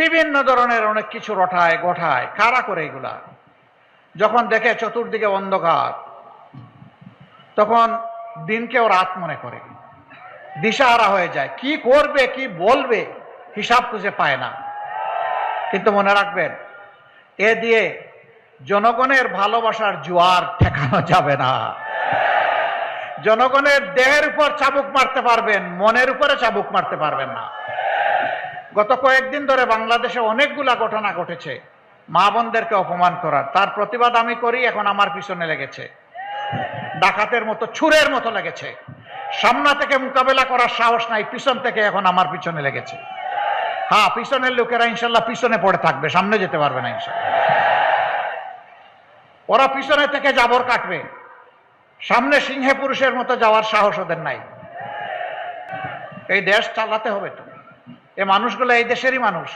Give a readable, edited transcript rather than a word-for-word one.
বিভিন্ন ধরনের অনেক কিছু রটায় গঠায়। কারা করে এগুলা? যখন দেখে চতুর্দিকে অন্ধকার, তখন দিনকেও রাত মনে করে, দিশাহারা হয়ে যায়, কি করবে কি বলবে হিসাব খুঁজে পায় না। কিন্তু মনে রাখবেন, এ দিয়ে জনগণের ভালোবাসার জোয়ার ঠেকানো যাবে না। জনগণের দেহের উপর চাবুক মারতে পারবেন, মনের উপরে চাবুক মারতে পারবেন না। গত কয়েকদিন ধরে বাংলাদেশে অনেকগুলা ঘটনা ঘটেছে মা বোনদেরকে অপমান করার। তার প্রতিবাদ আমি করি, এখন আমার পিছনে লেগেছে, ডাকাতের মতো ছুরের মতো লেগেছে। সামনা থেকে মোকাবেলা করার সাহস নাই, পিছন থেকে এখন আমার পিছনে লেগেছে। হ্যাঁ, পিছনের লোকেরা ইনশাল্লাহ পিছনে পড়ে থাকবে, সামনে যেতে পারবে না ইনশাল্লাহ। ওরা পিছনে থেকে জাবর কাটবে, সামনে সিংহে পুরুষের মতো যাওয়ার সাহস ওদের নাই। এই দেশ চালাতে হবে তো, এই মানুষগুলো এই দেশেরই মানুষ।